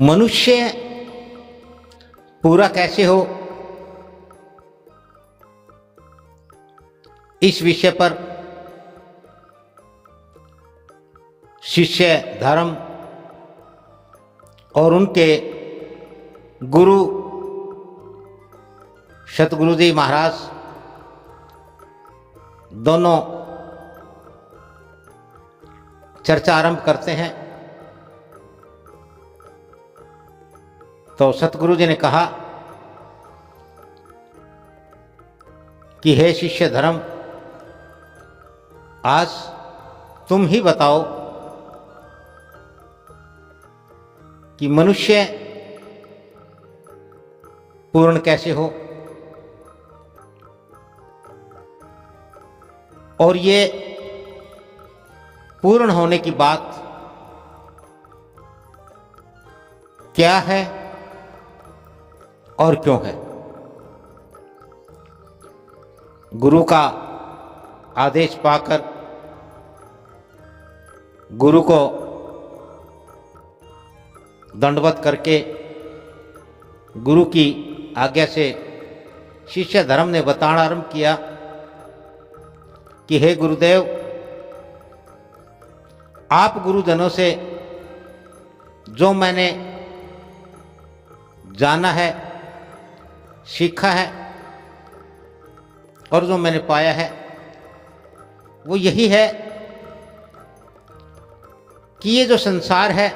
मनुष्य पूरा कैसे हो, इस विषय पर शिष्य धर्म और उनके गुरु सतगुरु जी महाराज दोनों चर्चा आरंभ करते हैं। तो सतगुरु जी ने कहा कि हे शिष्य धर्म, आज तुम ही बताओ कि मनुष्य पूर्ण कैसे हो, और ये पूर्ण होने की बात क्या है और क्यों है। गुरु का आदेश पाकर गुरु को दंडवत करके गुरु की आज्ञा से शिष्य धर्म ने बताना आरंभ किया कि हे गुरुदेव, आप गुरुजनों से जो मैंने जाना है, सीखा है और जो मैंने पाया है, वो यही है कि ये जो संसार है,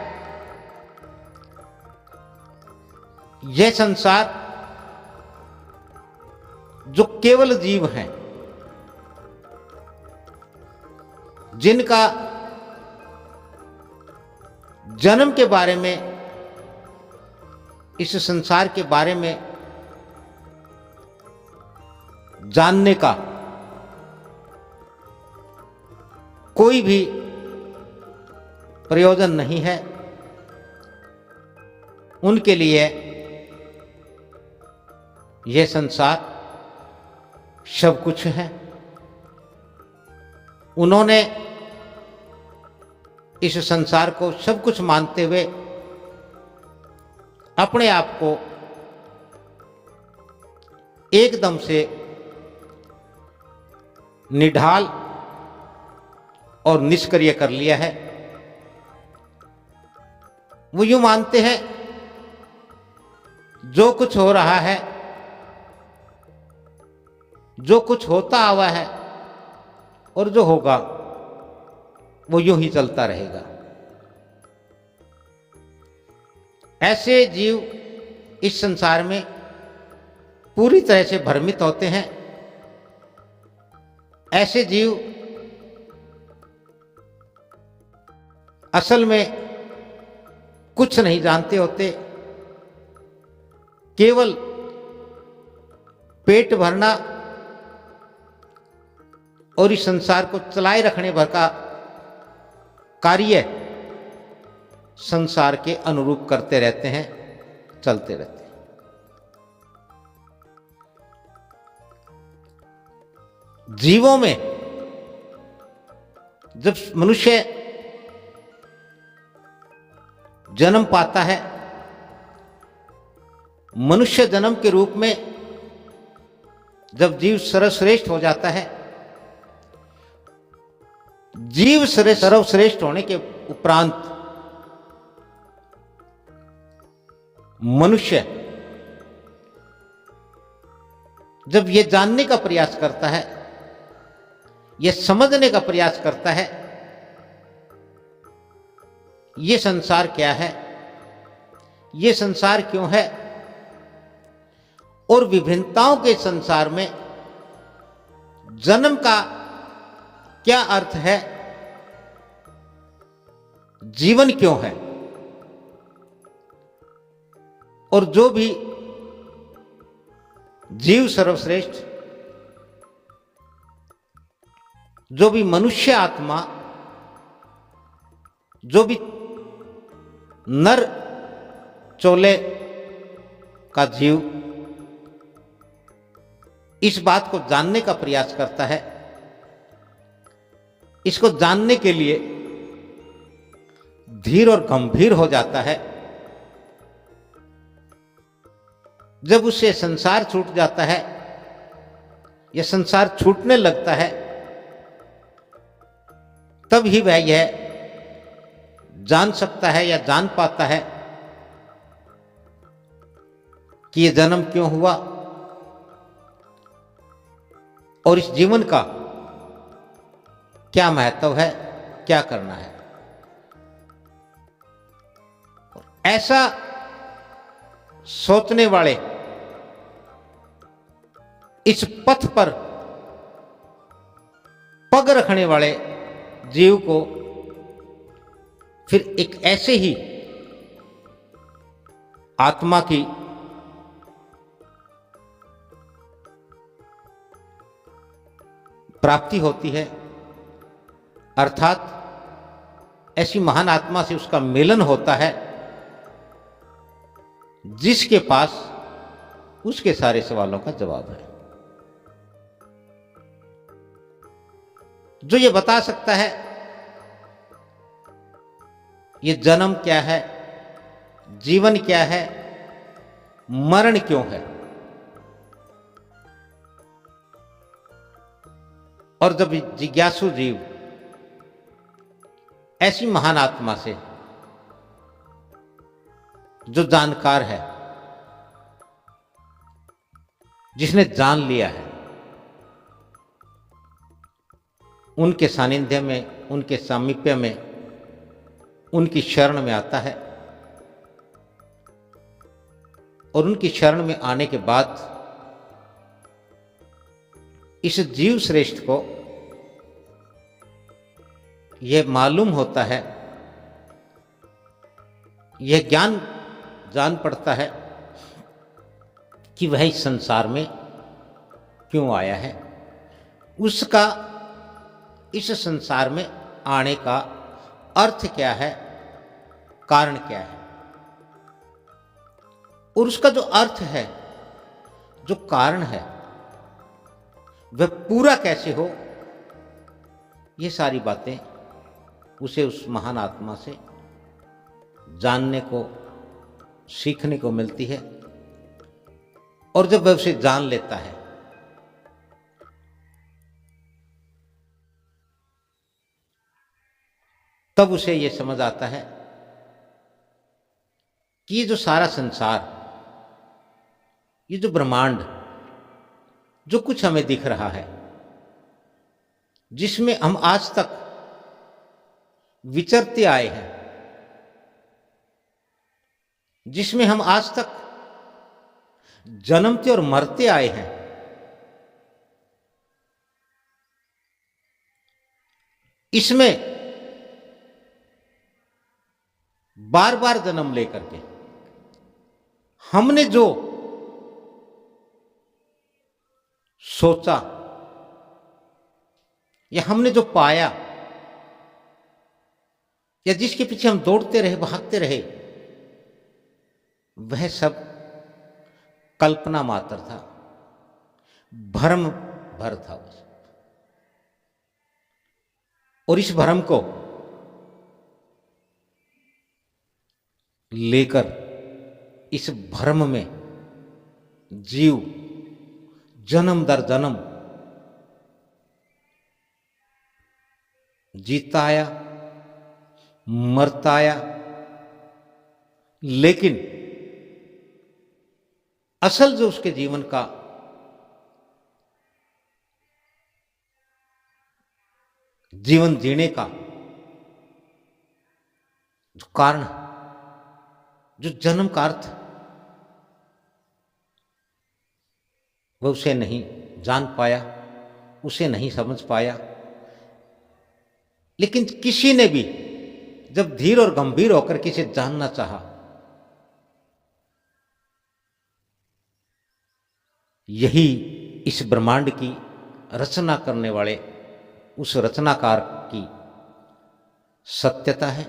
यह संसार जो केवल जीव हैं, जिनका जन्म के बारे में, इस संसार के बारे में जानने का कोई भी प्रयोजन नहीं है, उनके लिए यह संसार सब कुछ है। उन्होंने इस संसार को सब कुछ मानते हुए अपने आप को एकदम से निढाल और निष्क्रिय कर लिया है। वो यूं मानते हैं जो कुछ हो रहा है, जो कुछ होता हुआ है और जो होगा वो यूं ही चलता रहेगा। ऐसे जीव इस संसार में पूरी तरह से भ्रमित होते हैं। ऐसे जीव असल में कुछ नहीं जानते होते, केवल पेट भरना और इस संसार को चलाए रखने भर का कार्य संसार के अनुरूप करते रहते हैं, चलते रहते हैं। जीवों में जब मनुष्य जन्म पाता है, मनुष्य जन्म के रूप में जब जीव सर्वश्रेष्ठ हो जाता है, जीव सर्वश्रेष्ठ होने के उपरांत मनुष्य जब ये जानने का प्रयास करता है, ये समझने का प्रयास करता है, ये संसार क्या है, ये संसार क्यों है, और विभिन्नताओं के संसार में जन्म का क्या अर्थ है, जीवन क्यों है, और जो भी जीव सर्वश्रेष्ठ, जो भी मनुष्य आत्मा, जो भी नर चोले का जीव इस बात को जानने का प्रयास करता है, इसको जानने के लिए धीर और गंभीर हो जाता है, जब उससे संसार छूट जाता है या संसार छूटने लगता है, तब ही वह यह जान सकता है या जान पाता है कि यह जन्म क्यों हुआ और इस जीवन का क्या महत्व है, क्या करना है। ऐसा सोचने वाले, इस पथ पर पग रखने वाले जीव को फिर एक ऐसे ही आत्मा की प्राप्ति होती है, अर्थात ऐसी महान आत्मा से उसका मिलन होता है जिसके पास उसके सारे सवालों का जवाब है, जो ये बता सकता है ये जन्म क्या है, जीवन क्या है, मरण क्यों है। और जब जिज्ञासु जीव ऐसी महान आत्मा से, जो जानकार है, जिसने जान लिया है, उनके सानिध्य में, उनके सामीप्य में, उनकी शरण में आता है और उनकी शरण में आने के बाद इस जीव श्रेष्ठ को यह मालूम होता है, यह ज्ञान जान पड़ता है कि वह इस संसार में क्यों आया है, उसका इस संसार में आने का अर्थ क्या है, कारण क्या है, और उसका जो अर्थ है, जो कारण है, वह पूरा कैसे हो। ये सारी बातें उसे उस महान आत्मा से जानने को, सीखने को मिलती है। और जब वह उसे जान लेता है तब उसे यह समझ आता है कि ये जो सारा संसार, ये जो ब्रह्मांड, जो कुछ हमें दिख रहा है, जिसमें हम आज तक विचरते आए हैं, जिसमें हम आज तक जन्मते और मरते आए हैं, इसमें बार बार जन्म लेकर के हमने जो सोचा या हमने जो पाया या जिसके पीछे हम दौड़ते रहे, भागते रहे, वह सब कल्पना मात्र था, भ्रम भर था बस। और इस भ्रम को लेकर, इस भ्रम में जीव जन्म दर जन्म जीता आया, मरता आया, लेकिन असल जो उसके जीवन का जीवन जीने का जो कारण, जो जन्म का अर्थ, वह उसे नहीं जान पाया, उसे नहीं समझ पाया। लेकिन किसी ने भी जब धीर और गंभीर होकर किसे जानना चाहा, यही इस ब्रह्मांड की रचना करने वाले उस रचनाकार की सत्यता है।